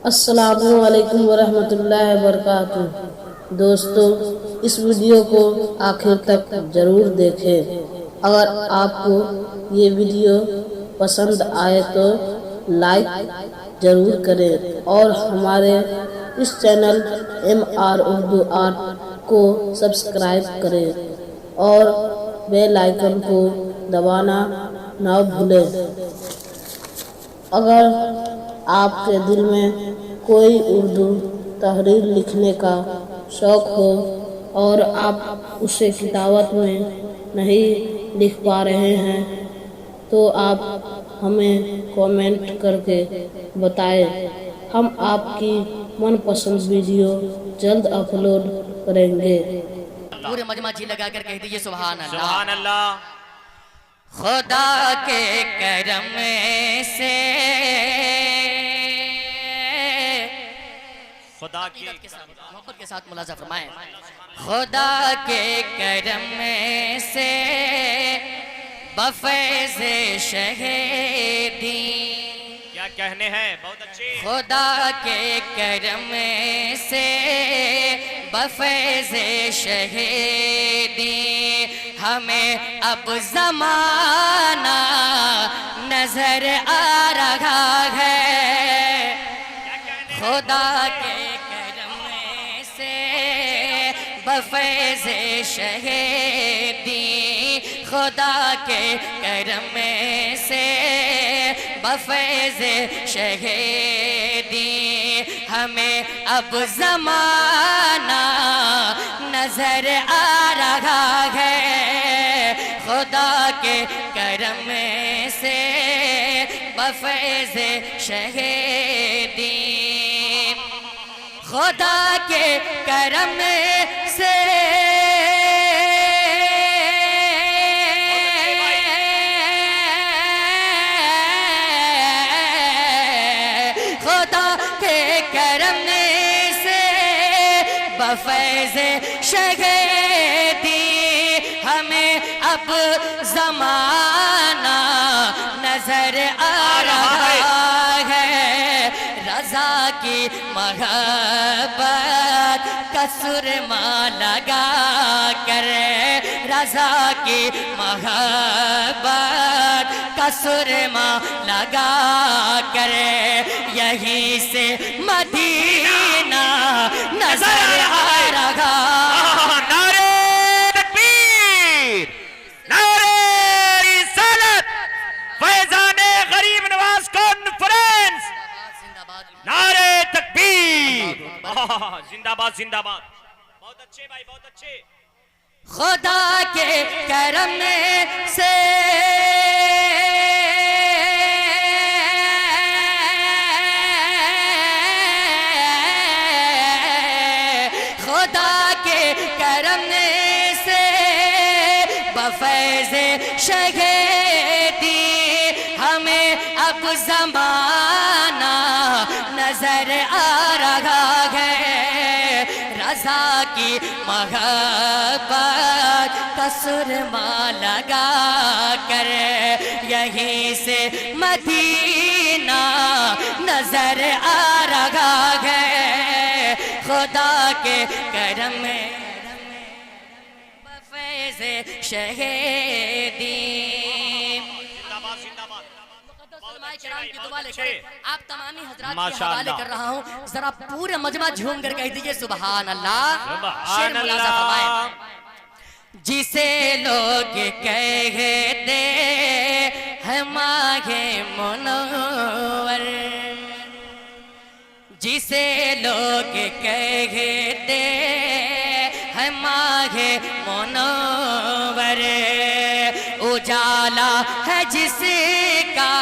السلام علیکم ورحمۃ اللہ وبرکاتہ۔ دوستو، اس ویڈیو کو آخر تک ضرور دیکھیں۔ اگر آپ کو یہ ویڈیو پسند آئے تو لائک ضرور کریں اور ہمارے اس چینل MR اردو آرٹ کو سبسکرائب کریں اور بیل آئیکن کو دبانا نہ بھولیں۔ اگر آپ کے دل میں کوئی اردو تحریر لکھنے کا شوق ہو اور آپ اسے کتابت میں نہیں لکھ پا رہے ہیں تو آپ ہمیں کامنٹ کر کے بتائیں۔ ہم آپ کی من پسند ویڈیو جلد اپلوڈ کریں گے۔ پورے مجمع جی لگا کر کہہ دیجئے سبحان اللہ۔ سبحان اللہ۔ خدا کے کرم سے خدا کی محبت کے ساتھ ملاحظہ فرمائیں۔ خدا کے کرم سے بفیض شہیدی، کیا کہنے ہیں، بہت اچھی۔ خدا کے کرم سے بفیض شہیدی ہمیں اب زمانہ نظر آ رہا ہے۔ خدا کے کرم سے بفیض شہیدی، خدا کے کرم سے بفیض شہیدی ہمیں اب زمانہ نظر آ رہا ہے۔ خدا کے کرم سے بفیض شہیدی، خدا کے کرم سے خدا کے کرم سے بفیض شہیدی ہمیں اب زمانہ نظر آ رہا ہے۔ رضا کی محبت کا سرما لگا کر، رضا کی محبت کا سرما لگا کر یہیں سے مدینہ نظر آ رہا۔ زندہ باد زندہ باد، بہت اچھے بھائی، بہت اچھے۔ خدا کے کرم سے خدا کے کرم سے بفیض شہیدی ہمیں اب زمانہ نظر آ رہا ہے۔ رضا کی محبت کا سرما لگا کر یہیں سے مدینہ نظر آ رہا ہے۔ خدا کے کرم بفیض شہیدی، کرام کی دعا لے کر آپ تمامی حضرات کے حوالے کر رہا ہوں۔ ذرا پورے مجمع جھوم کر کہہ دیجئے سبحان اللہ۔ شعر ملاحظہ فرمائیں۔ جسے لوگ کہتے ہیں ماہ منور، جسے لوگ کہتے ہیں ماہ منور، اجالا ہے جس کا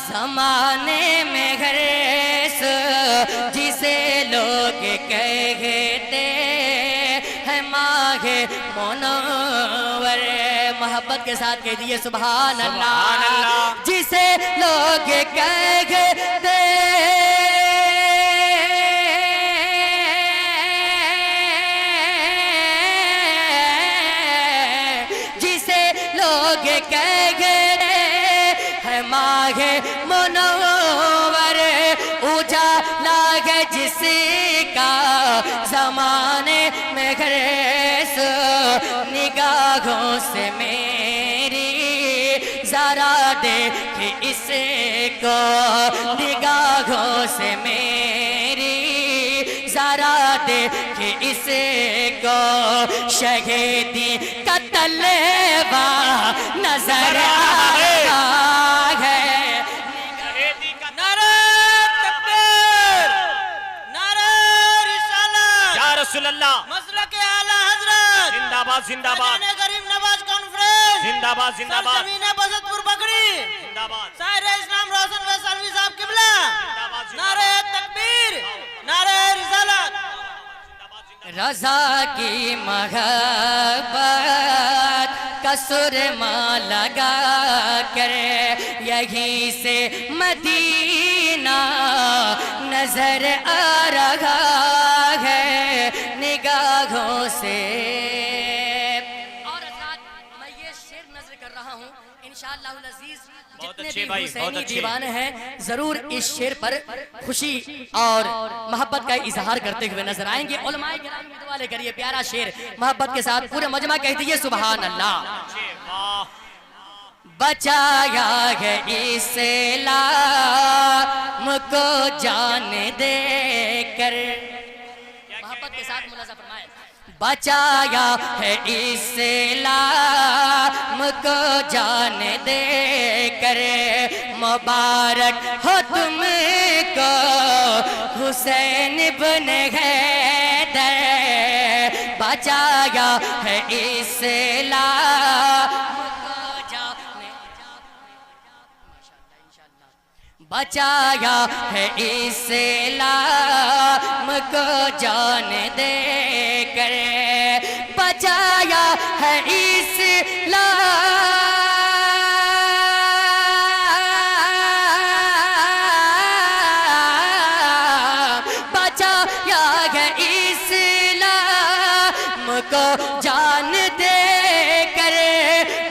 زمانے میں غرس، جسے لوگ کہتے ہیں ماہ منور۔ محبت کے ساتھ کہہ دیئے سبحان اللہ۔ جسے لوگ کہتے ماہ منور، اجالا ہے جس کا زمانے میں گریس نگاہوں سے میری ذرا دیکھ اس کو نگاہوں سے میری ذرا دیکھ اس کو شہیدی کا طلبہ نظر آ ہے رسول اللہ مسلک اعلیٰ حضرت زندہ باد زندہ باد غریب نواز کانفرنس زندہ باد زندہ باد سرزمین بسطپور بکری زندہ باد سائر اسلام روشن ویسالوی صاحب قبلہ نعرہ تکبیر نعرہ رسالت رضا کی محبت کا سرما لگا کر یہیں سے مدینہ نظر آ رہا ہے نگاہوں سے اور حضرات میں یہ شعر نظر کر رہا ہوں انشاءاللہ العزیز جتنے بھی حسینی دیوانے ہیں ضرور اس شعر پر خوشی اور محبت کا اظہار کرتے ہوئے نظر آئیں گے علماء کرام کی دعا لے کر یہ پیارا شعر محبت کے ساتھ پورے مجمع کہہ دیجئے سبحان اللہ بچایا ہے اسلام کو جان دے کر محبت کے ساتھ ملاحظہ فرمائیں بچایا ہے اسلام کو جان دے کر مبارک ہو تم کو حسین بن حیدر بچایا ہے اسلام بچایا ہے اسلام کو جان دے کر بچایا ہے اسلام بچایا ہے اسلام کو جان دے کر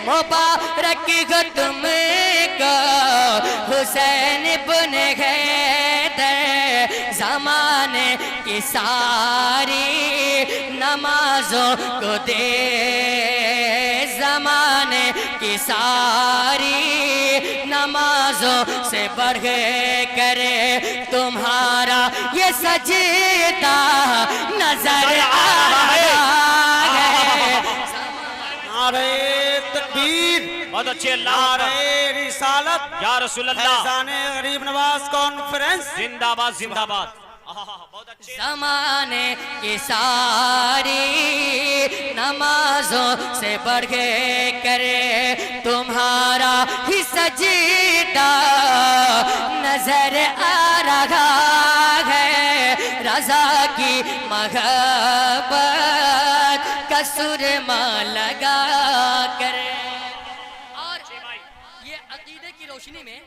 مبارک ہو تم کو حسین بن حیدر زمانے کی ساری نمازوں کو دے زمانے کی ساری نمازوں سے بڑھ کر تمہارا یہ سجدہ نظر آ رہا ہے نعرہ تکبیر بہت اچھے اللہ نعرہ رسالت یا رسول اللہ فیضان غریب نواز کانفرنس زندہ باد زندہ باد بہت اچھے زمانے کی ساری نمازوں سے بڑھ کر تمہارا ہی سجدہ نظر آ رہا ہے رضا کی محبت کا سرما لگا کر اور یہ عقیدے کی روشنی میں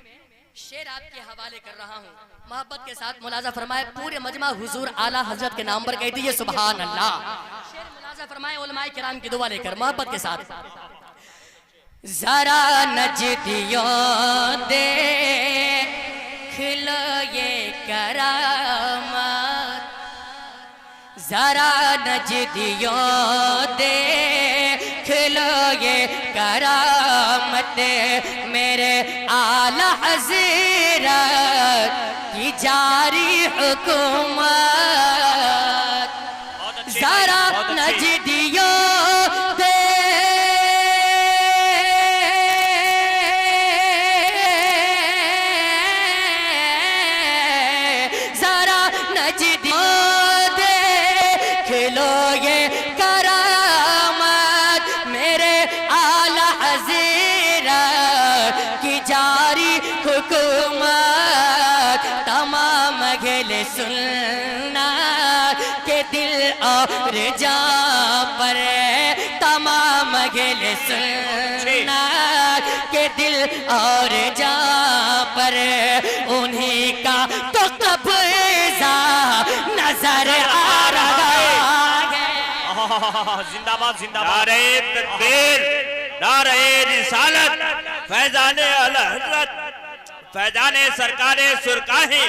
شعر آپ کے حوالے کر رہا ہوں محبت کے ساتھ ملاحظہ فرمائے پورے مجمع حضور اعلیٰ حضرت کے نام پر کہہ دیجئے سبحان اللہ شعر ملاحظہ فرمائے علماء کرام کی دعا لے کر محبت کے ساتھ ذرا نجدیوں دیکھ لو یہ کرامات ذرا نجدیوں دیکھ لو یہ کرامت میرے اعلیٰ حضرت کی جاری حکومت ذرا نجدیوں ذرا نجدیوں دیکھ لو یہ کرامت میرے اعلیٰ حضرت کی جاری حکومت تمام گھل سنت کے دل اور جاں پر تمام گھل سنت کے دل اور جاں پر انہی کا تو قبضہ نظر آ رہا ہے زندہ باد زندہ باد نعرہ تکبیر نعرہ رسالت فیضان اعلی حضرت فیضان سرکار سرکاہیں